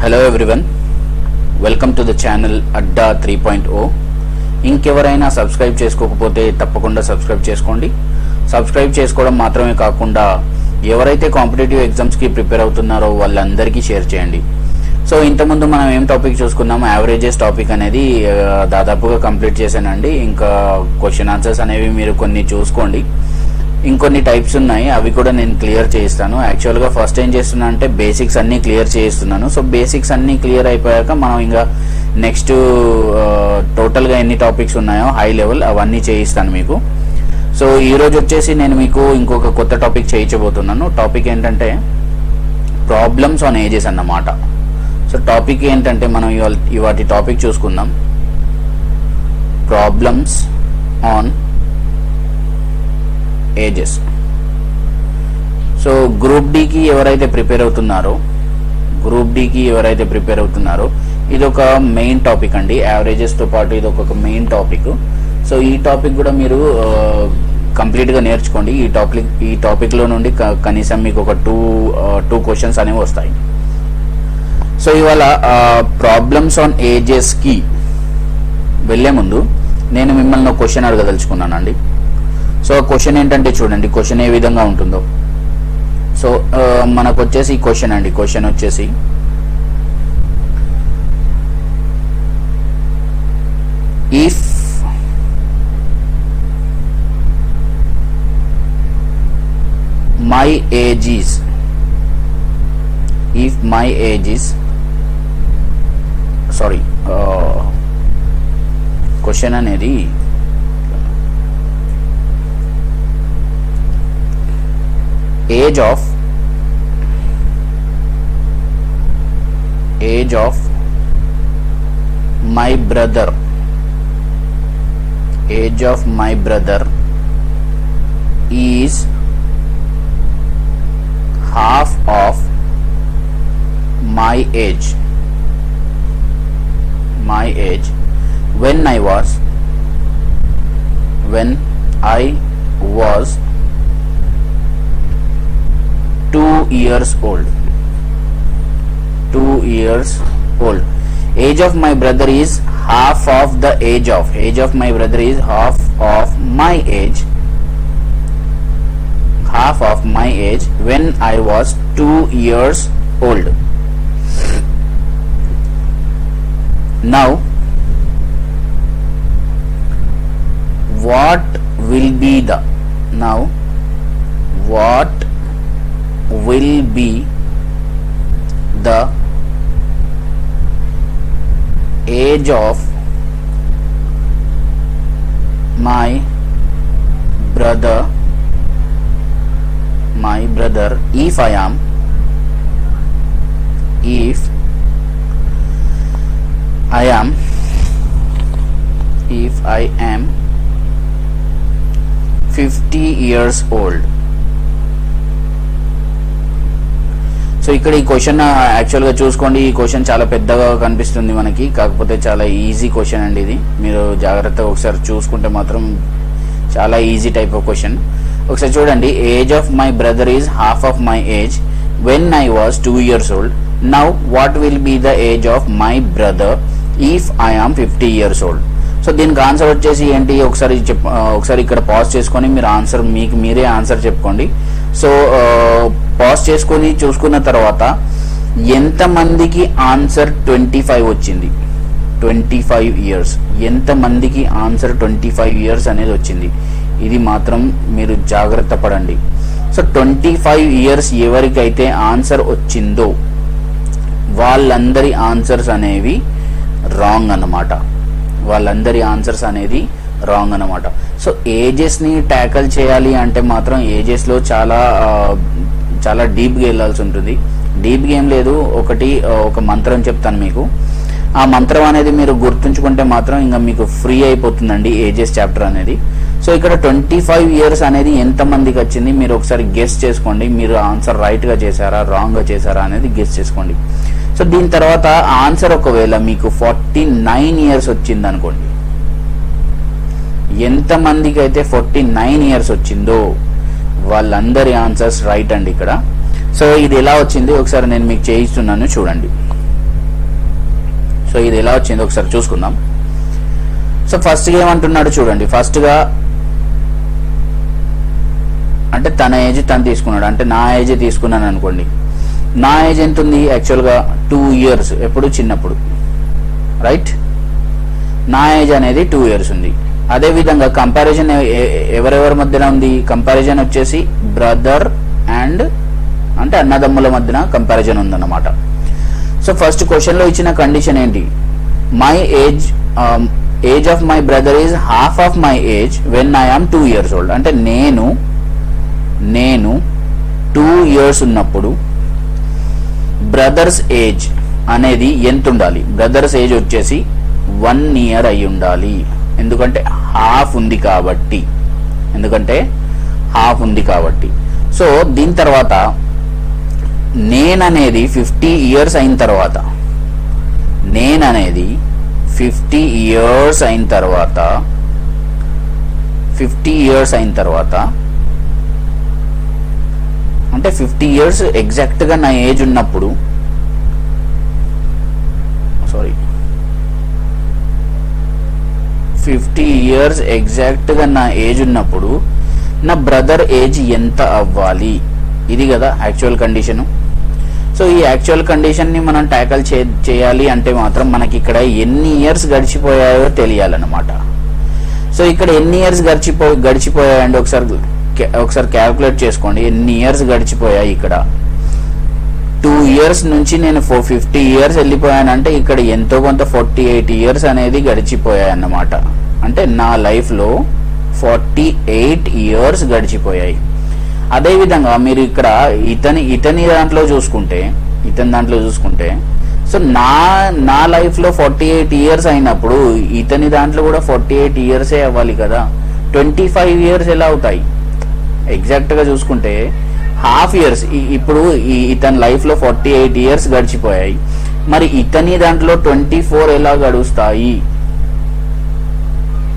Hello everyone, welcome to the channel Adda 3.0. ఇంకెవరైనా subscribe చేసుకోకపోతే తప్పకుండా సబ్స్క్రైబ్ చేసుకోండి. సబ్స్క్రైబ్ చేసుకోవడం మాత్రమే కాకుండా ఎవరైతే కాంపిటేటివ్ ఎగ్జామ్స్కి ప్రిపేర్ అవుతున్నారో వాళ్ళందరికీ షేర్ చేయండి. సో ఇంతకుముందు మనం ఏం టాపిక్ చూసుకున్నాము, యావరేజెస్ టాపిక్ అనేది దాదాపుగా కంప్లీట్ చేశానండి. ఇంకా క్వశ్చన్ ఆన్సర్స్ అనేవి మీరు కొన్ని చూసుకోండి. ఇంకొన్ని టైప్స్ ఉన్నాయి, అవి కూడా నేను క్లియర్ చేయిస్తాను. యాక్చువల్గా ఫస్ట్ ఏం చేస్తున్నా అంటే బేసిక్స్ అన్నీ క్లియర్ చేయిస్తున్నాను. సో బేసిక్స్ అన్నీ క్లియర్ అయిపోయాక మనం ఇంకా నెక్స్ట్ టోటల్గా ఎన్ని టాపిక్స్ ఉన్నాయో హై లెవెల్ అవన్నీ చేయిస్తాను మీకు. సో ఈరోజు వచ్చేసి నేను మీకు ఇంకొక కొత్త టాపిక్ చేయించబోతున్నాను. టాపిక్ ఏంటంటే ప్రాబ్లమ్స్ ఆన్ ఏజెస్ అన్నమాట. సో టాపిక్ ఏంటంటే మనం ఇవాటి టాపిక్ చూసుకుందాం, problems on ages. So group డికి ఎవరైతే ప్రిపేర్ అవుతున్నారో ఇది ఒక మెయిన్ టాపిక్ అండి. యావరేజెస్తో పాటు ఇది ఒక మెయిన్ టాపిక్. సో ఈ టాపిక్ కూడా మీరు కంప్లీట్గా నేర్చుకోండి. ఈ టాపిక్లో నుండి కనీసం మీకు ఒక టూ క్వశ్చన్స్ అనేవి వస్తాయి. సో ఇవాళ ప్రాబ్లమ్స్ ఆన్ ఏజెస్కి వెళ్ళే ముందు నేను మిమ్మల్ని ఒక క్వశ్చన్ అడగదలుచుకున్నానండి. సో క్వశ్చన్ ఏంటంటే చూడండి, క్వశ్చన్ ఏ విధంగా ఉంటుందో. సో మనకు వచ్చేసి క్వశ్చన్ అండి, క్వశ్చన్ వచ్చేసి if my age is question అనేది age of my brother is half of my age when I was 2 years old. Age of my brother is half of the age of my brother is half of my age when I was 2 years old. Now what will be the age of my brother if I am 50 years old. So ఇక్కడ ఈ question యాక్చువల్గా చూసుకోండి, ఈ question చాలా పెద్దగా కనిపిస్తుంది మనకి, కాకపోతే చాలా ఈజీ క్వశ్చన్ అండి. ఇది మీరు జాగ్రత్తగా ఒకసారి చూసుకుంటే మాత్రం చాలా ఈజీ టైప్ ఆఫ్ క్వశ్చన్. ఒకసారి చూడండి, age of my brother is half of my age when I was 2 years old. Now what will be the age of my brother if I am 50 years old. So దీనికి answer వచ్చేసి ఏంటి, ఒకసారి ఇక్కడ pause చేసుకొని మీరు answer మీరే answer చెప్పుకోండి. So pause చేసుకొని చూసుకున్న తర్వాత ఎంతమందికి ఆన్సర్ 25 వచ్చింది, 25 years, ఎంతమందికి ఆన్సర్ 25 years అనేది వచ్చింది, ఇది మాత్రం మీరు జాగ్రత్త పడండి. సో 25 years ఎవరికైతే ఆన్సర్ వచ్చిందో వాళ్ళందరి ఆన్సర్స్ అనేవి రాంగ్ అన్నమాట. సో ఏజెస్ని ట్యాకల్ చేయాలి అంటే మాత్రం ఏజెస్లో చాలా డీప్గా వెళ్ళాల్సి ఉంటుంది. డీప్గా ఏం లేదు, ఒక మంత్రం చెప్తాను మీకు. ఆ మంత్రం అనేది మీరు గుర్తుంచుకుంటే మాత్రం ఇంకా మీకు ఫ్రీ అయిపోతుందండి ఏజెస్ చాప్టర్ అనేది. సో ఇక్కడ 25 years అనేది ఎంతమందికి వచ్చింది మీరు ఒకసారి గెస్ చేసుకోండి. మీరు ఆన్సర్ రైట్గా చేశారా రాంగ్గా చేశారా అనేది గెస్ చేసుకోండి. సో దీని తర్వాత ఆన్సర్ ఒకవేళ మీకు 49 years వచ్చింది అనుకోండి, ఎంతమందికి అయితే 49 years వచ్చిందో వాళ్ళందరి ఆన్సర్స్ రైట్ అండి ఇక్కడ. సో ఇది ఎలా వచ్చింది ఒకసారి నేను మీకు చేయిస్తున్నాను చూడండి. సో ఇది ఎలా వచ్చిందో ఒకసారి చూసుకుందాం. సో ఫస్ట్గా ఏమంటున్నాడు చూడండి. ఫస్ట్గా అంటే తన ఏజ్ తను తీసుకున్నాడు, అంటే నా ఏజ్ తీసుకున్నాను అనుకోండి. నా ఏజ్ ఎంత ఉంది యాక్చువల్గా 2 years, ఎప్పుడు చిన్నప్పుడు, రైట్. నా ఏజ్ అనేది 2 years ఉంది. అదేవిధంగా కంపారిజన్ ఎవరెవరి మధ్యన ఉంది, కంపారిజన్ వచ్చేసి బ్రదర్ అండ్ అంటే అన్నదమ్ముల మధ్యన కంపారిజన్ ఉందన్నమాట. సో ఫస్ట్ క్వశ్చన్లో ఇచ్చిన కండిషన్ ఏంటి, my age of my brother is half of my age when I am 2 years old. అంటే నేను 2 years ఉన్నప్పుడు బ్రదర్స్ ఏజ్ అనేది ఎంత ఉండాలి, బ్రదర్స్ ఏజ్ వచ్చేసి 1 year అయి ఉండాలి. ఎందుకంటే హాఫ్ ఉంది కాబట్టి. సో దీని తర్వాత నేననేది 50 years అయిన తర్వాత, నేననేది 50 years అయిన తర్వాత అంటే 50 years ఎగ్జాక్ట్ గా నా ఏజ్ ఉన్నప్పుడు, 50 years ఎగ్జాక్ట్ గా నా ఏజ్ ఉన్నప్పుడు నా బ్రదర్ ఏజ్ ఎంత అవ్వాలి, ఇది కదా యాక్చువల్ కండిషన్. సో ఈ యాక్చువల్ కండిషన్ ని మనం ట్యాకల్ చేయాలి అంటే మాత్రం మనకి ఇక్కడ ఎన్ని ఇయర్స్ గడిచిపోయాయో తెలియాలన్నమాట. సో ఇక్కడ ఎన్ని ఇయర్స్ గడిచిపోయాయండి ఒకసారి క్యాల్కులేట్ చేసుకోండి. ఎన్ని ఇయర్స్ గడిచిపోయాయి ఇక్కడ. 2 years నుంచి నేను 50 years వెళ్ళిపోయానంటే ఇక్కడ ఎంతో కొంత 48 years అనేది గడిచిపోయాయి అన్నమాట. అంటే నా లైఫ్లో 48 years గడిచిపోయాయి. అదేవిధంగా మీరు ఇక్కడ ఇతని దాంట్లో చూసుకుంటే సో నా లైఫ్లో 48 years అయినప్పుడు ఇతని దాంట్లో కూడా 48 years అవ్వాలి కదా. 25 years ఎలా అవుతాయి ఎగ్జాక్ట్గా చూసుకుంటే హాఫ్ ఇయర్స్. ఇప్పుడు ఇతని లైఫ్లో 48 years గడిచిపోయాయి, మరి ఇతని దాంట్లో 24 ఎలా గడుస్తాయి,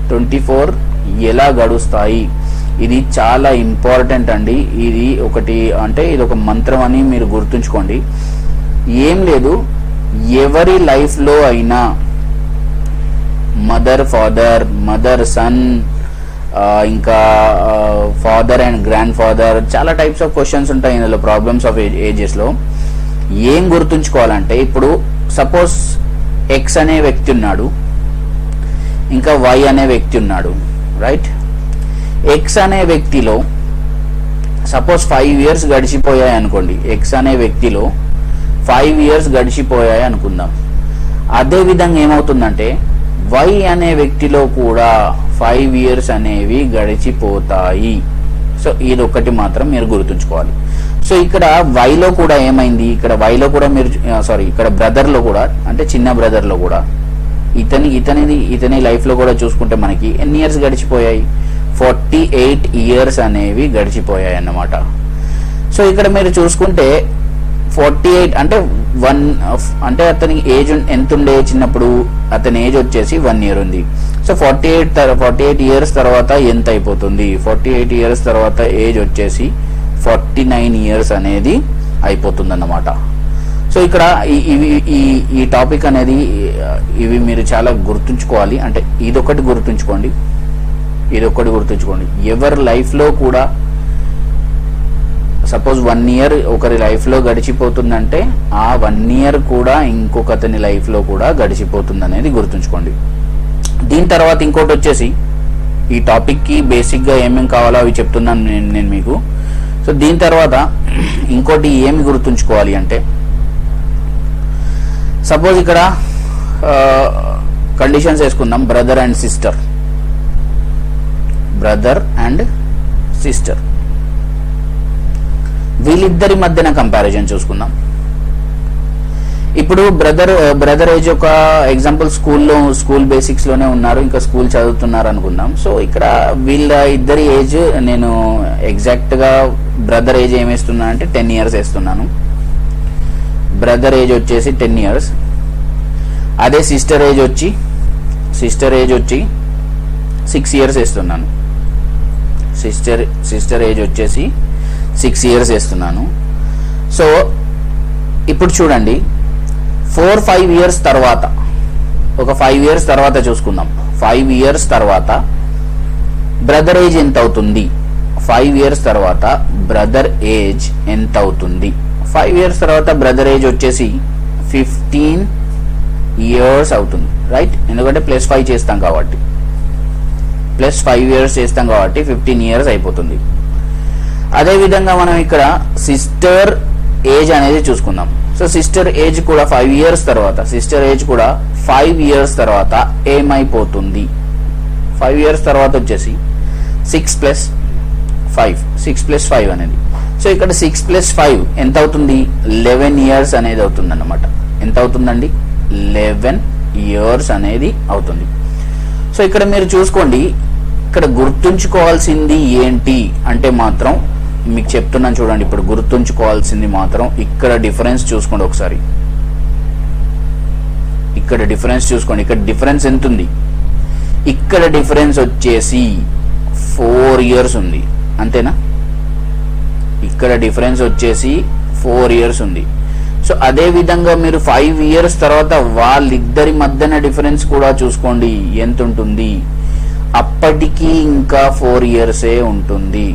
24 ఎలా గడుస్తాయి? ఇది చాలా ఇంపార్టెంట్ అండి. ఇది ఒక మంత్రం అని మీరు గుర్తుంచుకోండి. ఏం లేదు, ఎవరి లైఫ్లో అయినా మదర్ సన్, ఇంకా ఫాదర్ అండ్ గ్రాండ్ ఫాదర్, చాలా టైప్స్ ఆఫ్ క్వశ్చన్స్ ఉంటాయి ఇందులో ప్రాబ్లమ్స్ ఆఫ్ ఏజెస్లో. ఏం గుర్తుంచుకోవాలంటే ఇప్పుడు సపోజ్ ఎక్స్ అనే వ్యక్తి ఉన్నాడు, ఇంకా వై అనే వ్యక్తి ఉన్నాడు, రైట్. ఎక్స్ అనే వ్యక్తిలో సపోజ్ 5 years గడిచిపోయాయి అనుకోండి. ఎక్స్ అనే వ్యక్తిలో 5 years గడిచిపోయాయి అనుకుందాం. అదేవిధంగా ఏమవుతుందంటే వై అనే వ్యక్తిలో కూడా 5 years అనేవి గడిచిపోతాయి. సో ఇది ఒకటి మాత్రం మీరు గుర్తుంచుకోవాలి. సో ఇక్కడ వైలో కూడా ఏమైంది, ఇక్కడ బ్రదర్లో కూడా, అంటే చిన్న బ్రదర్లో కూడా ఇతని లైఫ్లో కూడా చూసుకుంటే మనకి ఎన్ని ఇయర్స్ గడిచిపోయాయి, 48 years అనేవి గడిచిపోయాయి అన్నమాట. సో ఇక్కడ మీరు చూసుకుంటే 48 అంటే అంటే అతని ఏజ్ ఎంత ఉండే చిన్నప్పుడు, అతని ఏజ్ వచ్చేసి 1 year ఉంది. సో 48 years తర్వాత ఎంత అయిపోతుంది, 48 years తర్వాత ఏజ్ వచ్చేసి 49 years అనేది అయిపోతుంది అన్నమాట. సో ఇక్కడ ఈ టాపిక్ అనేది ఇవి మీరు చాలా గుర్తుంచుకోవాలి. అంటే ఇదొకటి గుర్తుంచుకోండి. ఎవరి లైఫ్లో కూడా సపోజ్ 1 year ఒకరి లైఫ్లో గడిచిపోతుందంటే ఆ 1 year కూడా ఇంకొకతని లైఫ్లో కూడా గడిచిపోతుంది అనేది గుర్తుంచుకోండి. దీని తర్వాత ఇంకోటి వచ్చేసి ఈ టాపిక్కి బేసిక్గా ఏమేమి కావాలో అవి చెప్తున్నాను నేను మీకు. సో దీని తర్వాత ఇంకోటి ఏమి గుర్తుంచుకోవాలి అంటే సపోజ్ ఇక్కడ కండిషన్స్ వేసుకుందాం. బ్రదర్ అండ్ సిస్టర్ వీళ్ళిద్దరి మధ్యన కంపారిజన్ చూసుకుందాం. ఇప్పుడు బ్రదర్ ఏజ్ ఒక ఎగ్జాంపుల్ స్కూల్ బేసిక్స్ లోనే ఉన్నారు, ఇంకా స్కూల్ చదువుతున్నారు అనుకుందాం. సో ఇక్కడ వీళ్ళ ఇద్దరి ఏజ్ నేను ఎగ్జాక్ట్ గా బ్రదర్ ఏజ్ ఏమేస్తున్నా అంటే 10 years వేస్తున్నాను. బ్రదర్ ఏజ్ వచ్చేసి 10 years. అదే సిస్టర్ ఏజ్ వచ్చి 6 years వేస్తున్నాను. సిస్టర్ ఏజ్ వచ్చేసి 6 years వేస్తున్నాను. సో ఇప్పుడు చూడండి 4-5 years తర్వాత ఒక 5 ఇయర్స్ తర్వాత చూసుకుందాం. 5 ఇయర్స్ తర్వాత బ్రదర్ ఏజ్ ఎంత అవుతుంది? 5 ఇయర్స్ తర్వాత బ్రదర్ ఏజ్ ఎంత అవుతుంది? 5 ఇయర్స్ తర్వాత బ్రదర్ ఏజ్ వచ్చేసి 15 ఇయర్స్ అవుతుంది, రైట్? ఎందుకంటే +5 చేస్తాం కాబట్టి, +5 ఇయర్స్ చేస్తాం కాబట్టి 15 ఇయర్స్ అయిపోతుంది. అదేవిధంగా మనం ఇక్కడ సిస్టర్ ఏజ్ అనేది చూసుకుందాం. సో సిస్టర్ ఏజ్ కూడా 5 ఇయర్స్ తర్వాత, సిస్టర్ ఏజ్ కూడా 5 ఇయర్స్ తర్వాత ఏమైపోతుంది? 5 ఇయర్స్ తర్వాత వచ్చేసి 6 + 5 అనేది. సో ఇక్కడ 6 + 5 ఎంత అవుతుంది? 11 ఇయర్స్ అనేది అవుతుంది అన్నమాట. ఎంత అవుతుందండి? 11 ఇయర్స్ అనేది అవుతుంది. సో ఇక్కడ మీరు చూసుకోండి, ఇక్కడ గుర్తుంచుకోవాల్సింది ఏంటి అంటే మాత్రం మీకు చెప్తున్నాను చూడండి. ఇప్పుడు గుర్తుంచుకోవాల్సింది మాత్రం ఇక్కడ డిఫరెన్స్ చూసుకోండి ఒకసారి. ఇక్కడ డిఫరెన్స్ చూసుకోండి. ఇక్కడ డిఫరెన్స్ ఎంత ఉంది? ఇక్కడ డిఫరెన్స్ వచ్చేసి 4 ఇయర్స్ ఉంది, అంతేనా? ఇక్కడ డిఫరెన్స్ వచ్చేసి 4 ఇయర్స్ ఉంది. సో అదే విధంగా మీరు 5 ఇయర్స్ తర్వాత వాళ్ళిద్దరి మధ్యన డిఫరెన్స్ కూడా చూసుకోండి ఎంత ఉంటుంది. అప్పటికి ఇంకా 4 ఇయర్సే ఉంటుంది.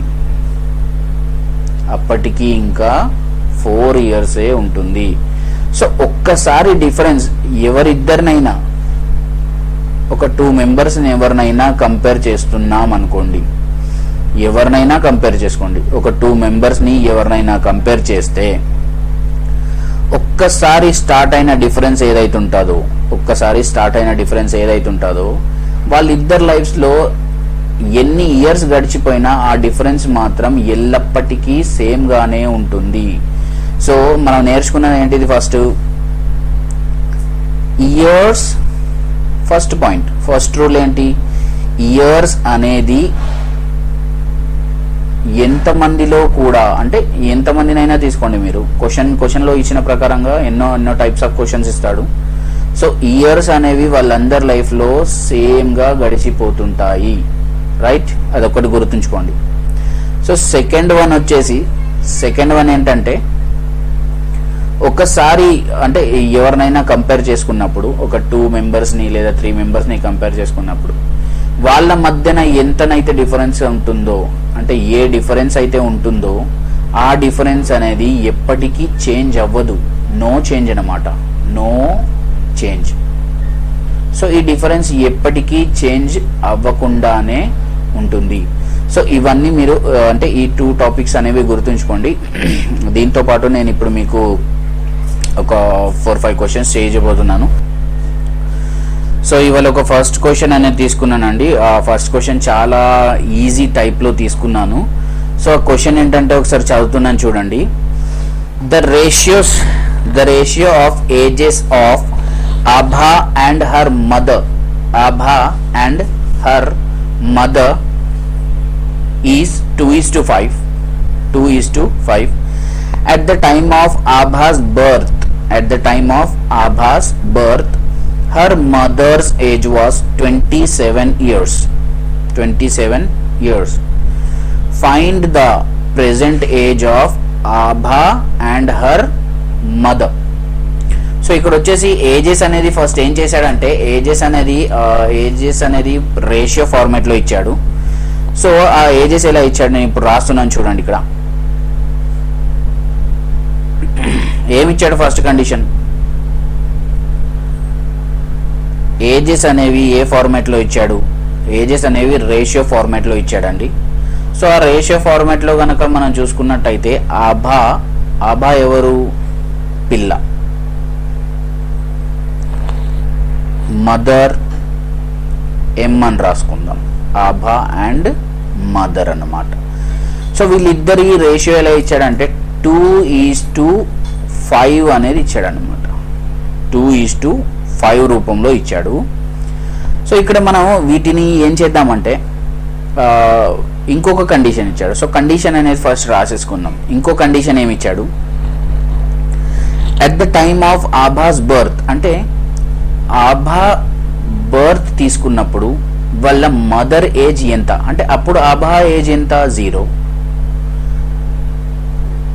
అప్పటికి ఇంకా 4 ఇయర్సే ఉంటుంది. సో ఒక్కసారి డిఫరెన్స్ ఎవరిద్దరినైనా, ఒక 2 మెంబర్స్ని ఎవరినైనా కంపేర్ చేస్తున్నాం అనుకోండి, ఎవరినైనా కంపేర్ చేసుకోండి. ఒక 2 మెంబర్స్ని ఎవరినైనా కంపేర్ చేస్తే ఒక్కసారి స్టార్ట్ అయిన డిఫరెన్స్ ఏదైతే ఉంటుందో వాళ్ళిద్దరు లైఫ్స్లో ఎన్ని ఇయర్స్ గడిచిపోయినా ఆ డిఫరెన్స్ మాత్రం ఎల్లప్పటికీ సేమ్ గానే ఉంటుంది. సో మనం నేర్చుకున్నది ఏంటిది? First years, first point, first rule ఏంటి? ఇయర్స్ అనేది ఎంతమందిలో కూడా, అంటే ఎంతమందినైనా తీసుకోండి మీరు, క్వశ్చన్లో ఇచ్చిన ప్రకారంగా ఎన్నో టైప్స్ ఆఫ్ క్వశ్చన్స్ ఇస్తాడు. సో ఇయర్స్ అనేవి వాళ్ళందరి లైఫ్లో సేమ్గా గడిచిపోతుంటాయి, రైట్? అదొకటి గుర్తుంచుకోండి. సో సెకండ్ వన్ ఏంటంటే, ఒకసారి అంటే ఎవరినైనా కంపేర్ చేసుకున్నప్పుడు, ఒక 2 మెంబర్స్ని లేదా 3 మెంబర్స్ని కంపేర్ చేసుకున్నప్పుడు వాళ్ళ మధ్యన ఎంతనైతే డిఫరెన్స్ ఉంటుందో, అంటే ఏ డిఫరెన్స్ అయితే ఉంటుందో ఆ డిఫరెన్స్ అనేది ఎప్పటికీ చేంజ్ అవ్వదు. నో చేంజ్ అన్నమాట, నో చేంజ్. సో ఈ డిఫరెన్స్ ఎప్పటికీ చేంజ్ అవ్వకుండానే ఉంటుంది. సో ఇవన్నీ మీరు అంటే ఈ 2 టాపిక్స్ అనేవి గుర్తుంచుకోండి. దీంతో పాటు నేను ఇప్పుడు మీకు ఒక 4-5 క్వశ్చన్స్ చేయబోతున్నాను. సో ఇవాళ ఒక ఫస్ట్ క్వశ్చన్ అనేది తీసుకున్నానండి. ఆ ఫస్ట్ క్వశ్చన్ చాలా ఈజీ టైప్లో తీసుకున్నాను. సో క్వశ్చన్ ఏంటంటే ఒకసారి చదువుతున్నాను చూడండి. The ratio of ages of Abha and her mother is 2:5. At the time of Abha's birth, her mother's age was 27 years. Find the present age of Abha and her mother. So ఇక్కడ వచ్చేసి ages అనేది first ఏం చేశాడంటే, ages అనేది ratio ఫార్మాట్లో ఇచ్చాడు. So ఆ ages ఎలా ఇచ్చాడు నేను ఇప్పుడు రాస్తున్నాను చూడండి. ఇక్కడ ఏమిచ్చాడు? ఫస్ట్ కండిషన్, ఏజెస్ అనేవి ఏ ఫార్మాట్లో ఇచ్చాడు? ఏజెస్ అనేవి రేషియో ఫార్మాట్లో ఇచ్చాడండి. సో ఆ రేషియో ఫార్మాట్లో కనుక మనం చూసుకున్నట్టయితే ఆభా ఎవరు? పిల్ల. మదర్ ఎం అని రాసుకుందాం. ఆభా అండ్ మదర్ అన్నమాట. సో వీళ్ళిద్దరి రేషియో ఎలా ఇచ్చాడంటే 2:5 అనేది ఇచ్చాడు అనమాట. 2:5 రూపంలో ఇచ్చాడు. సో ఇక్కడ మనం వీటిని ఏం చేద్దామంటే ఇంకొక కండిషన్ ఇచ్చాడు. సో కండిషన్ అనేది ఫస్ట్ రాసేసుకుందాం. ఇంకో కండిషన్ ఏమి ఇచ్చాడు? At the time of Abha's birth, అంటే ఆభా బర్త్ తీసుకున్నప్పుడు వాళ్ళ మదర్ ఏజ్ ఎంత? అంటే అప్పుడు ఆభా ఏజ్ ఎంత? 0.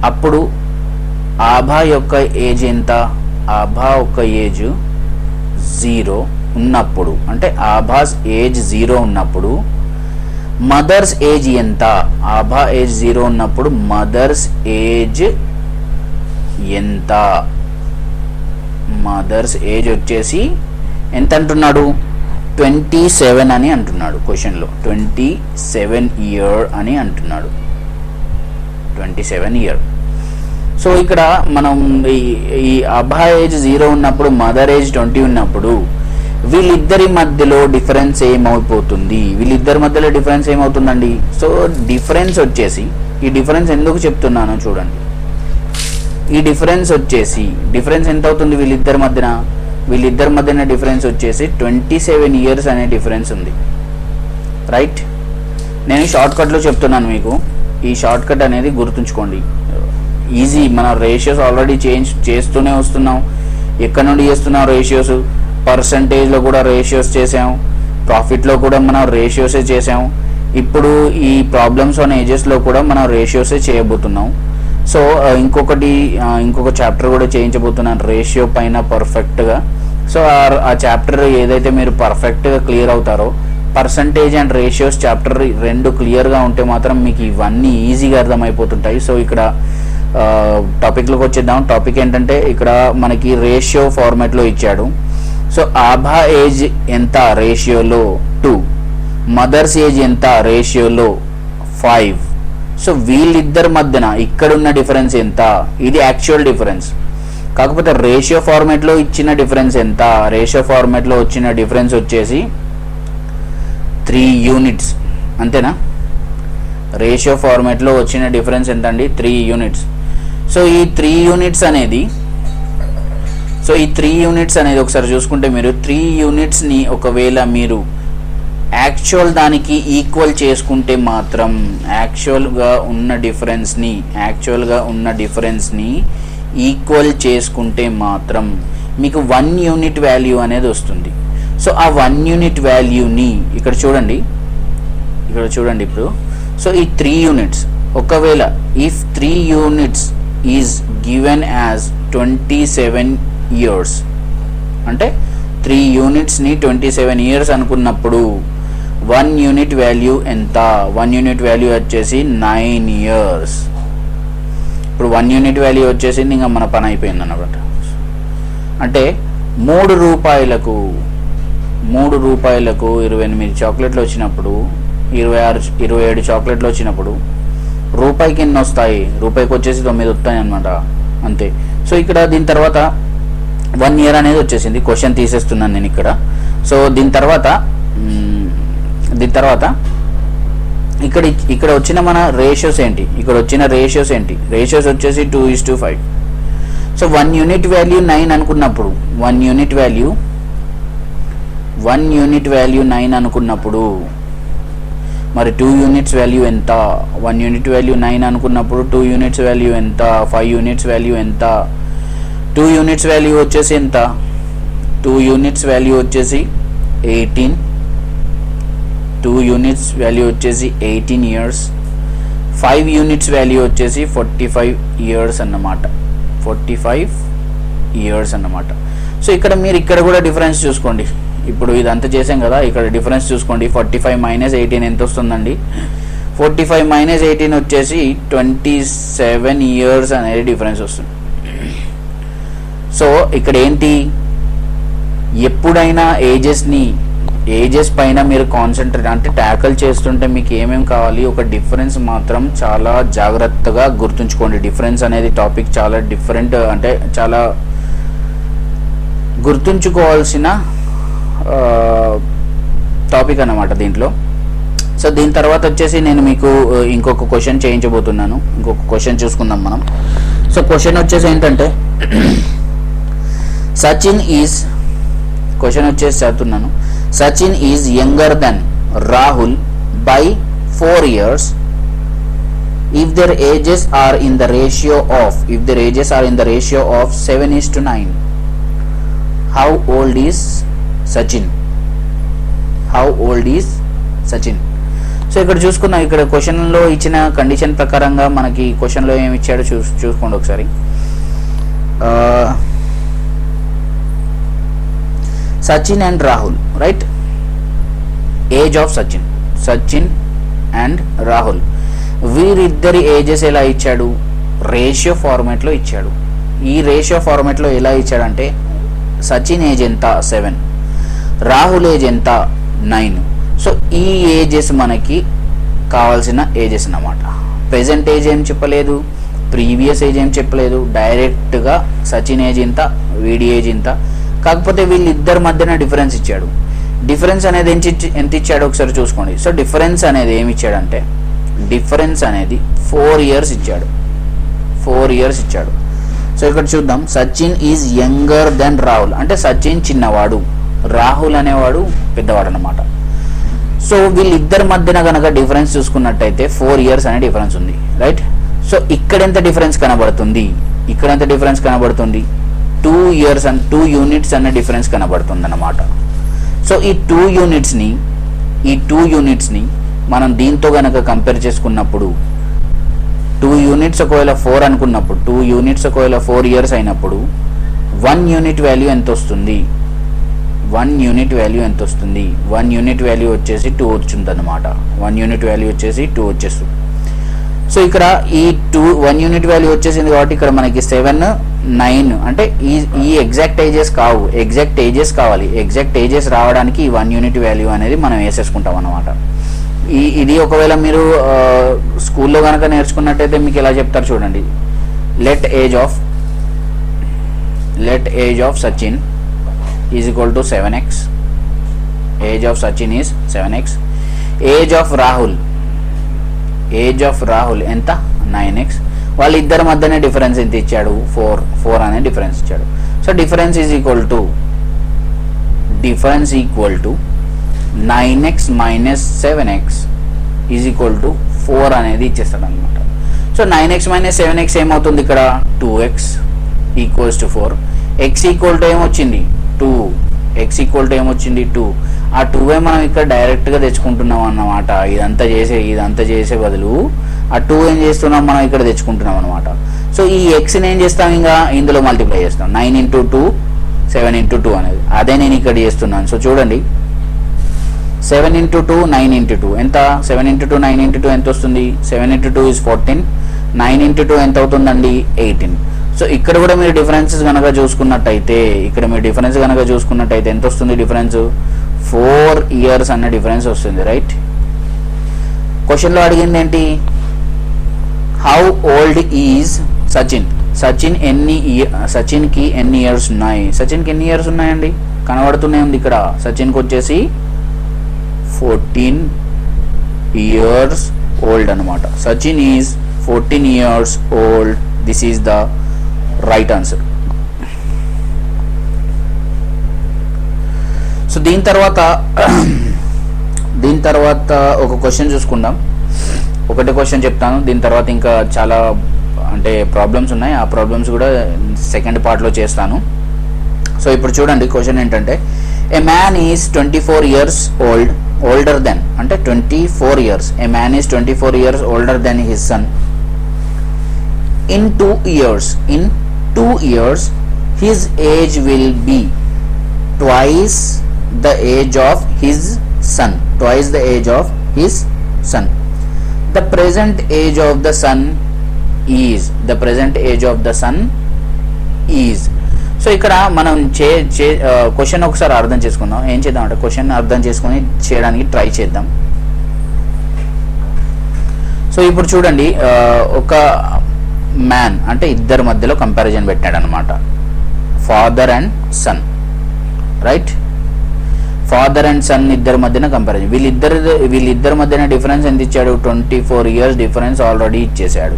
అప్పుడు ఆభా యొక్క ఏజ్ ఎంత? ఆభా యొక్క ఏజ్ 0. ఉన్నప్పుడు, అంటే ఆభాస్ ఏజ్ 0 ఉన్నప్పుడు మదర్స్ ఏజ్ ఎంత? ఆభా ఏజ్ 0 ఉన్నప్పుడు మదర్స్ ఏజ్ ఎంత? మదర్స్ ఏజ్ వచ్చేసి ఎంత అంటున్నాడు? 27 అని అంటున్నాడు క్వశ్చన్లో. 27 ఇయర్ అని అంటున్నాడు. 27 ఇయర్. సో ఇక్కడ మనం ఈ అభా ఏజ్ 0 ఉన్నప్పుడు మదర్ ఏజ్ 20 ఉన్నప్పుడు వీళ్ళిద్దరి మధ్యలో డిఫరెన్స్ ఏమైపోతుంది? వీళ్ళిద్దరి మధ్యలో డిఫరెన్స్ ఏమవుతుందండి? సో డిఫరెన్స్ వచ్చేసి, ఈ డిఫరెన్స్ ఎందుకు చెప్తున్నానో చూడండి. ఈ డిఫరెన్స్ వచ్చేసి, డిఫరెన్స్ ఎంత అవుతుంది వీళ్ళిద్దరి మధ్యన? వీళ్ళిద్దరి మధ్యన డిఫరెన్స్ వచ్చేసి 27 ఇయర్స్ అనే డిఫరెన్స్ ఉంది, రైట్? నేను షార్ట్ కట్లో చెప్తున్నాను మీకు. ఈ షార్ట్ కట్ అనేది గుర్తుంచుకోండి. ఈజీ. మన రేషియోస్ ఆల్రెడీ చేంజ్ చేస్తూనే వస్తున్నాం. ఎక్కడ నుండి చేస్తున్నాం రేషియోస్? పర్సంటేజ్లో కూడా రేషియోస్ చేసాం, ప్రాఫిట్లో కూడా మనం రేషియోసే చేసాం. ఇప్పుడు ఈ ప్రాబ్లమ్స్ ఆన్ ఏజెస్లో కూడా మనం రేషియోసే చేయబోతున్నాం. సో ఇంకొక చాప్టర్ కూడా చేయించబోతున్నాను రేషియో పైన పర్ఫెక్ట్గా. సో ఆ చాప్టర్ ఏదైతే మీరు పర్ఫెక్ట్గా క్లియర్ అవుతారో, పర్సంటేజ్ అండ్ రేషియోస్ చాప్టర్ 2 క్లియర్గా ఉంటే మాత్రం మీకు ఇవన్నీ ఈజీగా అర్థమైపోతుంటాయి. సో ఇక్కడ టాపిక్లోకి వచ్చేద్దాం. టాపిక్ ఏంటంటే ఇక్కడ మనకి రేషియో ఫార్మాట్లో ఇచ్చాడు. సో ఆభా ఏజ్ ఎంత? రేషియోలో 2. మదర్స్ ఏజ్ ఎంత? రేషియోలో 5. సో వీళ్ళిద్దరి మధ్యన ఇక్కడున్న డిఫరెన్స్ ఎంత? ఇది యాక్చువల్ డిఫరెన్స్. కాకపోతే రేషియో ఫార్మాట్లో ఇచ్చిన డిఫరెన్స్ ఎంత? రేషియో ఫార్మాట్లో వచ్చిన డిఫరెన్స్ వచ్చేసి 3 యూనిట్స్. అంతేనా? రేషియో ఫార్మాట్లో వచ్చిన డిఫరెన్స్ ఎంత అండి? 3 యూనిట్స్. సో ఈ 3 యూనిట్స్ అనేది ఒకసారి చూసుకుంటే, మీరు 3 యూనిట్స్ని ఒకవేళ మీరు యాక్చువల్ దానికి ఈక్వల్ చేసుకుంటే మాత్రం, యాక్చువల్గా ఉన్న డిఫరెన్స్ని ఈక్వల్ చేసుకుంటే మాత్రం మీకు 1 యూనిట్ వాల్యూ అనేది వస్తుంది. సో ఆ 1 యూనిట్ వాల్యూని ఇక్కడ చూడండి ఇప్పుడు. సో ఈ 3 యూనిట్స్, ఒకవేళ if 3 units is given as 27 years, అంటే 3 యూనిట్స్ని 27 ఇయర్స్ అనుకున్నప్పుడు 1 యూనిట్ వాల్యూ ఎంత? 1 యూనిట్ వాల్యూ వచ్చేసి 9 ఇయర్స్. ఇప్పుడు 1 యూనిట్ వాల్యూ వచ్చేసింది, ఇంకా మన పని అయిపోయింది అన్నమాట. అంటే 3 రూపాయలకు 28 చాక్లెట్లు వచ్చినప్పుడు, 27 చాక్లెట్లు వచ్చినప్పుడు రూపాయికి ఎన్ని వస్తాయి? రూపాయికి వచ్చేసి 9 వస్తాయి అనమాట, అంతే. సో ఇక్కడ దీని తర్వాత 1 ఇయర్ అనేది వచ్చేసింది. క్వశ్చన్ తీసేస్తున్నాను నేను ఇక్కడ. సో దీని తర్వాత ఇక్కడ వచ్చిన మన రేషియోస్ ఏంటి? రేషియోస్ వచ్చేసి 2:5. సో 1 యూనిట్ వాల్యూ 9 అనుకున్నప్పుడు, 1 యూనిట్ వాల్యూ 9 అనుకున్నప్పుడు మరి 2 యూనిట్స్ వాల్యూ ఎంత? 1 యూనిట్ వాల్యూ 9 అనుకున్నప్పుడు 2 యూనిట్స్ వాల్యూ ఎంత? 5 యూనిట్స్ వాల్యూ ఎంత? 2 యూనిట్స్ వాల్యూ వచ్చేసి ఎంత? 2 యూనిట్స్ వాల్యూ వచ్చేసి 18. 2 యూనిట్స్ వాల్యూ వచ్చేసి 18 ఇయర్స్. 5 యూనిట్స్ వాల్యూ వచ్చేసి 45 ఇయర్స్ అన్నమాట. 45 ఇయర్స్ అన్నమాట. సో మీరు ఇక్కడ కూడా డిఫరెన్స్ చూసుకోండి. ఇప్పుడు ఇదంతా చేసాం కదా, ఇక్కడ డిఫరెన్స్ చూసుకోండి. 45 - 18 ఎంత వస్తుందండి? 45 - 18 వచ్చేసి 27 ఇయర్స్ అనేది డిఫరెన్స్ వస్తుంది. సో ఇక్కడ ఏంటి, ఎప్పుడైనా ఏజెస్ పైన మీరు కాన్సన్ట్రేట్ అంటే ట్యాకల్ చేస్తుంటే మీకు ఏమేమి కావాలి? ఒక డిఫరెన్స్ మాత్రం చాలా జాగ్రత్తగా గుర్తుంచుకోండి. డిఫరెన్స్ అనేది టాపిక్ చాలా డిఫరెంట్, అంటే చాలా గుర్తుంచుకోవాల్సిన టాపిక్ అన్నమాట దీంట్లో. సో దీని తర్వాత వచ్చేసి నేను మీకు ఇంకొక క్వశ్చన్ చేయించబోతున్నాను. ఇంకొక క్వశ్చన్ చూసుకుందాం మనం. సో క్వశ్చన్ వచ్చేసి ఏంటంటే, Sachin is younger than Rahul by 4 years if their ages are in the ratio of 7:9. How old is Sachin? So ఇక్కడ చూసుకున్నాం, ఇక్కడ క్వశ్చన్లో ఇచ్చిన కండిషన్ ప్రకారంగా మనకి క్వశ్చన్లో ఏమి ఇచ్చాడో చూసుకోండి ఒకసారి. Sachin and Rahul, right? Age of Sachin and Rahul, వీరిద్దరి ఏజెస్ ఎలా ఇచ్చాడు? రేషియో ఫార్మాట్లో ఇచ్చాడు. ఈ రేషియో ఫార్మాట్లో ఎలా ఇచ్చాడంటే సచిన్ ఏజ్ ఎంత? 7, రాహుల్ ఏజ్ ఎంత? 9. సో ఈ ఏజెస్ మనకి కావాల్సిన ఏజెస్ అన్నమాట. ప్రెజెంట్ ఏజ్ ఏం చెప్పలేదు, ప్రీవియస్ ఏజ్ ఏం చెప్పలేదు, డైరెక్ట్గా సచిన్ ఏజ్ ఇంత, వీడి ఏజ్ ఇంత. కాకపోతే వీళ్ళిద్దరి మధ్యన డిఫరెన్స్ ఇచ్చాడు. డిఫరెన్స్ అనేది ఎంత ఇచ్చాడు ఒకసారి చూసుకోండి. సో డిఫరెన్స్ అనేది ఏమి ఇచ్చాడంటే డిఫరెన్స్ అనేది 4 years ఇచ్చాడు. 4 years ఇచ్చాడు. సో ఇక్కడ చూద్దాం, Sachin is younger than Rahul, అంటే సచిన్ చిన్నవాడు, రాహుల్ అనేవాడు పెద్దవాడు అన్నమాట. సో వీళ్ళిద్దరి మధ్యన కనుక డిఫరెన్స్ చూసుకున్నట్టయితే 4 years అనే డిఫరెన్స్ ఉంది, రైట్? సో ఇక్కడ ఎంత డిఫరెన్స్ కనబడుతుంది? ఇక్కడ ఎంత డిఫరెన్స్ కనబడుతుంది? 2 years అండ్ 2 units అనే డిఫరెన్స్ కనబడుతుంది అన్నమాట. సో ఈ 2 unitsని మనం దీంతో కనుక కంపేర్ చేసుకున్నప్పుడు 2 units ఒకవేళ 4 అనుకున్నప్పుడు 2 units ఒకవేళ 4 years అయినప్పుడు 1 unit వాల్యూ ఎంత వస్తుంది? 1 unit వాల్యూ ఎంత వస్తుంది? 1 unit వాల్యూ వచ్చేసి 2 వచ్చింది అన్నమాట. 1 unit వాల్యూ వచ్చేసి 2 వచ్చేస్తుంది. సో ఇక్కడ ఈ 1 unit వాల్యూ వచ్చేసింది కాబట్టి ఇక్కడ మనకి 7, 9 అంటే ఈ ఎగ్జాక్ట్ ఏజెస్ కావు, ఎగ్జాక్ట్ ఏజెస్ కావాలి. ఎగ్జాక్ట్ ఏజెస్ రావడానికి ఈ 1 unit వాల్యూ అనేది మనం వేసేసుకుంటాం అన్నమాట. ఇది ఒకవేళ మీరు స్కూల్లో కనుక నేర్చుకున్నట్టయితే మీకు ఎలా చెప్తారు చూడండి. Let age of Sachin is equal to 7x. Age of Sachin is 7x. Age of Rahul ఎంత? 9x. వాళ్ళిద్దరి మధ్యనే డిఫరెన్స్ ఎంత ఇచ్చాడు? 4 అనే డిఫరెన్స్ ఇచ్చాడు. So difference equal to 9x minus 7x is equal to 4 అనేది ఇచ్చేస్తాడు అనమాట. సో 9x minus 7x ఏమవుతుంది ఇక్కడ? 2x equals to 4. x equal to ఏమొచ్చింది? 2. x ఈక్వల్ టు ఏమొచ్చింది? 2. ఆ 2 మనం ఇక్కడ డైరెక్ట్గా తెచ్చుకుంటున్నాం అన్నమాట. ఇదంతా చేసే బదులు ఆ 2 ఏం చేస్తున్నాం మనం ఇక్కడ తెచ్చుకుంటున్నాం అనమాట. సో ఈ xని ఏం చేస్తాం? ఇంకా ఇందులో మల్టిప్లై చేస్తాం. 9 into 2 7 into 2 అనేది అదే నేను ఇక్కడ చేస్తున్నాను. సో చూడండి, 7 into 2 9 into 2 ఎంత? 7 into 2 9 into 2 ఎంత వస్తుంది? 7 into 2 is 14. 9 into 2 ఎంత అవుతుందండి? 18. సో ఇక్కడ కూడా మీరు డిఫరెన్సెస్ కనుక చూసుకున్నట్టయితే ఎంత వస్తుంది డిఫరెన్స్? 4 years అన్న డిఫరెన్స్ వస్తుంది, రైట్? క్వశ్చన్లో అడిగింది ఏంటి? How old is Sachin? సచిన్కి ఎన్ని ఇయర్స్ ఉన్నాయి? సచిన్కి ఎన్ని ఇయర్స్ ఉన్నాయండి? కనబడుతూనే ఉంది ఇక్కడ. సచిన్కి వచ్చేసి 14 years old అనమాట. Sachin is 14 years old. This is the right answer. So దీని తర్వాత ఒక క్వశ్చన్ చూసుకుందాం. ఒకటే క్వశ్చన్ చెప్తాను, దీని తర్వాత ఇంకా చాలా అంటే ప్రాబ్లమ్స్ ఉన్నాయి. ఆ ప్రాబ్లమ్స్ కూడా సెకండ్ పార్ట్లో చేస్తాను. సో ఇప్పుడు చూడండి, క్వశ్చన్ ఏంటంటే ఏ man is 24 years older than అంటే 24 years. A man is 24 years older than his son. In 2 years his age will be twice the age of his son. The present age of the son is. So ఇక్కడ మనం question ఒకసారి అర్థం చేసుకుందాం. ఏం చేద్దాం అంటే question అర్థం చేసుకుని చేయడానికి ట్రై చేద్దాం. సో ఇప్పుడు చూడండి, ఒక మ్యాన్ అంటే ఇద్దరి మధ్యలో కంపారిజన్ పెట్టాడు అనమాట. Father and son, right? Father and son ఇద్దరి మధ్యన కంపారిజన్. వీళ్ళిద్దరి మధ్యన డిఫరెన్స్ ఎంత ఇచ్చాడు? 24 years డిఫరెన్స్ ఆల్రెడీ ఇచ్చేసాడు.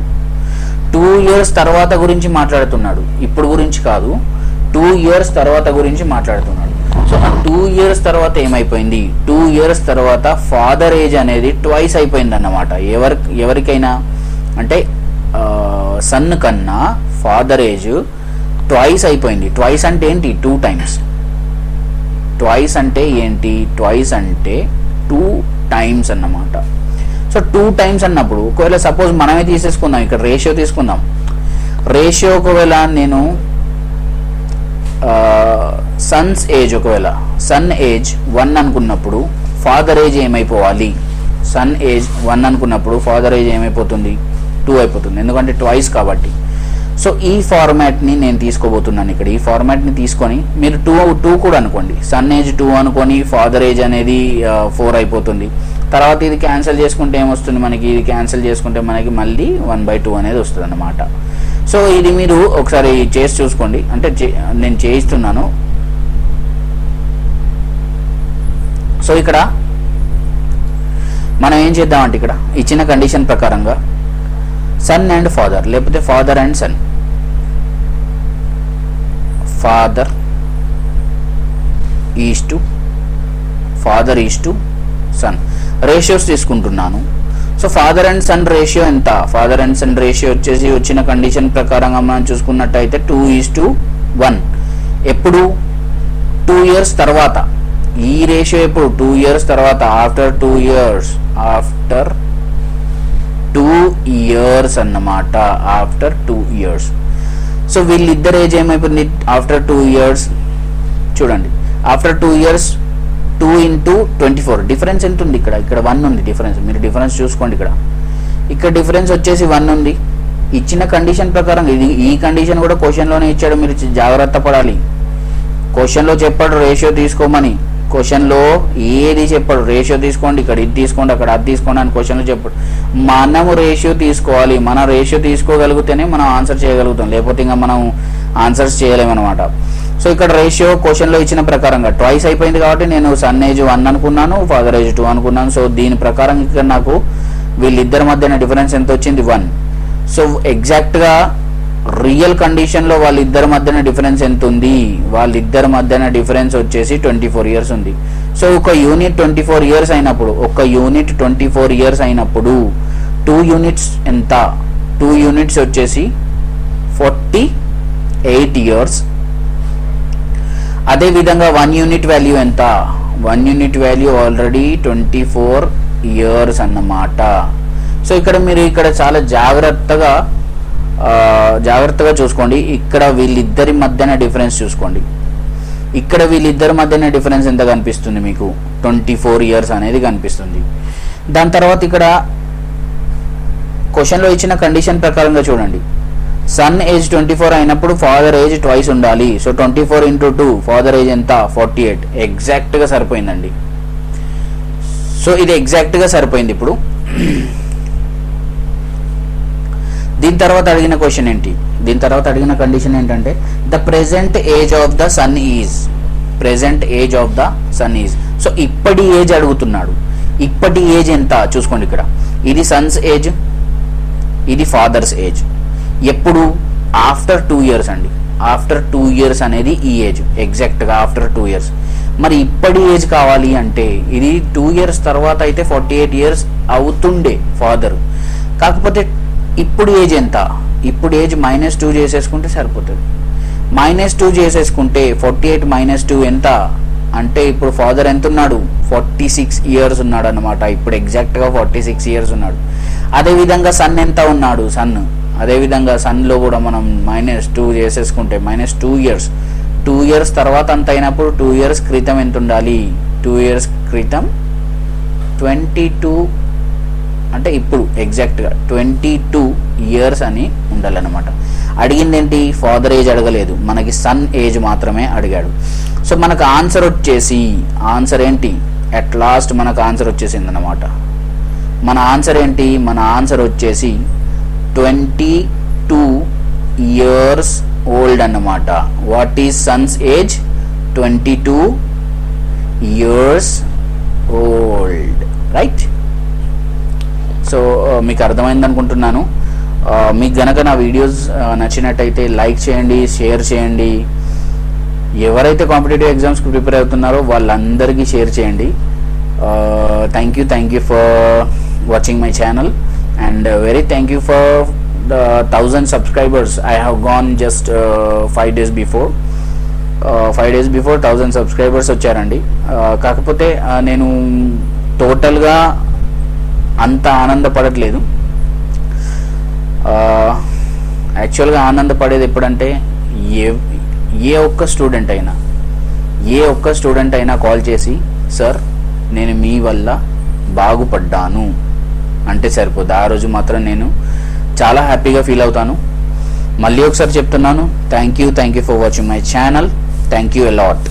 2 years తర్వాత గురించి మాట్లాడుతున్నాడు, ఇప్పుడు గురించి కాదు. 2 years తర్వాత గురించి మాట్లాడుతున్నాడు. సో ఆ 2 years తర్వాత ఏమైపోయింది? 2 years తర్వాత ఫాదర్ ఏజ్ అనేది ట్వైస్ అయిపోయింది అన్నమాట. ఎవరికైనా అంటే సన్ కన్నా ఫాదర్ ఏజ్ ట్వైస్ అయిపోయింది. ట్వైస్ అంటే ఏంటి? 2 times. ట్వైస్ అంటే ఏంటి? ట్వైస్ అంటే 2 times అన్నమాట. సో 2 times అన్నప్పుడు ఒకవేళ సపోజ్ మనమే తీసేసుకుందాం, ఇక్కడ రేషియో తీసుకుందాం. రేషియో ఒకవేళ నేను సన్స్ ఏజ్, ఒకవేళ సన్ ఏజ్ 1 అనుకున్నప్పుడు ఫాదర్ ఏజ్ ఏమైపోవాలి? సన్ ఏజ్ 1 అనుకున్నప్పుడు ఫాదర్ ఏజ్ ఏమైపోతుంది? 2 అయిపోతుంది, ఎందుకంటే ట్వైస్ కాబట్టి. సో ఈ ఫార్మాట్ని నేను తీసుకోబోతున్నాను ఇక్కడ. ఈ ఫార్మాట్ని తీసుకొని మీరు 2 కూడా అనుకోండి. సన్ ఏజ్ 2 అనుకొని ఫాదర్ ఏజ్ అనేది 4 అయిపోతుంది. తర్వాత ఇది క్యాన్సిల్ చేసుకుంటే ఏమొస్తుంది మనకి? ఇది క్యాన్సిల్ చేసుకుంటే మనకి మళ్ళీ 1/2 అనేది వస్తుంది అన్నమాట. సో ఇది మీరు ఒకసారి చేసి చూసుకోండి, అంటే నేను చేయిస్తున్నాను. సో ఇక్కడ మనం ఏం చేద్దామంటే ఇక్కడ ఇచ్చిన కండిషన్ ప్రకారంగా సన్ అండ్ ఫాదర్, లేకపోతే father and son, father is to father is to son ratios తీసుకుంటున్నాను. So father and son ratio ఎంత? ఫాదర్ అండ్ సన్ రేషియో వచ్చేసి వచ్చిన కండిషన్ ప్రకారంగా మనం చూసుకున్నట్టయితే 2:1. ఎప్పుడు? 2 years తర్వాత. ఈ రేషియో ఎప్పుడు? 2 years తర్వాత. ఆఫ్టర్ 2 years అన్నమాట. After 2 years. సో వీళ్ళిద్దరు ఏజ్ ఏమైపోయింది ఆఫ్టర్ 2 years? చూడండి, ఆఫ్టర్ 2 years 2 into 24. డిఫరెన్స్ ఎంత ఉంది ఇక్కడ? ఇక్కడ 1 ఉంది డిఫరెన్స్. మీరు డిఫరెన్స్ చూసుకోండి. ఇక్కడ డిఫరెన్స్ వచ్చేసి 1 ఉంది. ఇచ్చిన కండిషన్ ప్రకారం ఈ కండిషన్ కూడా క్వశ్చన్లోనే ఇచ్చాడు, మీరు జాగ్రత్త పడాలి. క్వశ్చన్లో చెప్పాడు రేషియో తీసుకోమని, క్వశ్చన్లో ఏది చెప్పాడు? రేషియో తీసుకోండి, ఇక్కడ ఇది తీసుకోండి, అక్కడ అది తీసుకోండి అని క్వశ్చన్లో చెప్పాడు. మనము రేషియో తీసుకోవాలి. మన రేషియో తీసుకోగలిగితేనే మనం ఆన్సర్ చేయగలుగుతాం, లేకపోతే ఇంకా మనం ఆన్సర్స్ చేయలేమన్నమాట. సో ఇక్కడ రేషియో క్వశ్చన్లో ఇచ్చిన ప్రకారంగా ట్వైస్ అయిపోయింది కాబట్టి నేను సన్ ఏజ్ 1 అనుకున్నాను, ఫాదర్ ఏజ్ 2 అనుకున్నాను. సో దీని ప్రకారం ఇక్కడ నాకు వీళ్ళిద్దరి మధ్యన డిఫరెన్స్ ఎంత వచ్చింది? 1. సో ఎగ్జాక్ట్గా రియల్ కండిషన్లో వాళ్ళిద్దరి మధ్యన డిఫరెన్స్ ఎంత ఉంది? వాళ్ళిద్దరి మధ్యన డిఫరెన్స్ వచ్చేసి 24 years ఉంది. సో ఒక యూనిట్ 24 years అయినప్పుడు, 2 units ఎంత? 2 units వచ్చేసి 48 years. అదేవిధంగా 1 unit వాల్యూ ఎంత? 1 unit వాల్యూ ఆల్రెడీ 24 years అన్నమాట. సో ఇక్కడ మీరు చాలా జాగ్రత్తగా చూసుకోండి. ఇక్కడ వీళ్ళిద్దరి మధ్యన డిఫరెన్స్ చూసుకోండి. ఇక్కడ వీళ్ళిద్దరి మధ్యన డిఫరెన్స్ ఎంత కనిపిస్తుంది మీకు? 24 years అనేది కనిపిస్తుంది. దాని తర్వాత ఇక్కడ క్వశ్చన్లో ఇచ్చిన కండిషన్ ప్రకారంగా చూడండి, సన్ ఏజ్ 24 అయినప్పుడు ఫాదర్ ఏజ్ ట్వైస్ ఉండాలి. సో 24 into 2, ఫాదర్ ఏజ్ ఎంత? 48. ఎగ్జాక్ట్గా సరిపోయిందండి. సో ఇది ఎగ్జాక్ట్గా సరిపోయింది. ఇప్పుడు దీని తర్వాత అడిగిన క్వశ్చన్ ఏంటి? దీని తర్వాత అడిగిన కండిషన్ ఏంటంటే the present age of the son is. So ఇప్పటి ఏజ్ అడుగుతున్నాడు. ఇప్పటి ఏజ్ ఎంత చూసుకోండి. ఇక్కడ ఇది సన్స్ ఏజ్, ఇది ఫాదర్స్ ఏజ్. ఎప్పుడు? ఆఫ్టర్ 2 years అండి. ఆఫ్టర్ 2 years అనేది ఈ ఏజ్, ఎగ్జాక్ట్గా ఆఫ్టర్ 2 years. మరి ఇప్పటి ఏజ్ కావాలి అంటే ఇది 2 years తర్వాత అయితే 48 years అవుతుండే ఫాదర్. కాకపోతే ఇప్పుడు ఏజ్ ఎంత? ఇప్పుడు ఏజ్ -2 చేసేసుకుంటే సరిపోతుంది. -2 చేసేసుకుంటే 48 - 2 ఎంత అంటే ఇప్పుడు ఫాదర్ ఎంత ఉన్నాడు? 46 years ఉన్నాడు అన్నమాట. ఇప్పుడు ఎగ్జాక్ట్గా 46 years ఉన్నాడు. అదేవిధంగా సన్ ఎంత ఉన్నాడు? అదేవిధంగా సన్లో కూడా మనం -2 చేసేసుకుంటే -2 years. 2 years తర్వాత అంత అయినప్పుడు 2 years క్రితం ఎంత ఉండాలి? 2 years క్రితం 22, అంటే ఇప్పుడు ఎగ్జాక్ట్గా 22 years అని ఉండాలన్నమాట. అడిగింది ఏంటి? ఫాదర్ ఏజ్ అడగలేదు, మనకి సన్ ఏజ్ మాత్రమే అడిగాడు. సో మనకు ఆన్సర్ వచ్చేసి ఏంటి? అట్ లాస్ట్ మనకు ఆన్సర్ వచ్చేసింది అన్నమాట. మన ఆన్సర్ ఏంటి? మన ఆన్సర్ వచ్చేసి 22 years old అన్నమాట. What is Sons age? 22 years old, right? So మీకు అర్థమైంది అనుకుంటున్నాను. మీకు గనక నా వీడియోస్ నచ్చినట్టయితే లైక్ చేయండి, షేర్ చేయండి. ఎవరైతే కాంపిటేటివ్ ఎగ్జామ్స్కి ప్రిపేర్ అవుతున్నారో వాళ్ళందరికీ షేర్ చేయండి. Thank you for watching my channel and very thank you for the 1000 subscribers. I have gone just 5 days before 1000 subscribers వచ్చారండి. కాకపోతే నేను టోటల్గా అంత ఆనందపడట్లేదు. యాక్చువల్గా ఆనందపడేది ఎప్పుడంటే ఏ ఒక్క స్టూడెంట్ అయినా ఏ ఒక్క స్టూడెంట్ అయినా కాల్ చేసి సార్ నేను మీ వల్ల బాగుపడ్డాను అంటే సరిపోదు. ఆ రోజు మాత్రం నేను చాలా హ్యాపీగా ఫీల్ అవుతాను. మళ్ళీ ఒకసారి చెప్తున్నాను, thank you for watching my channel. Thank you a lot.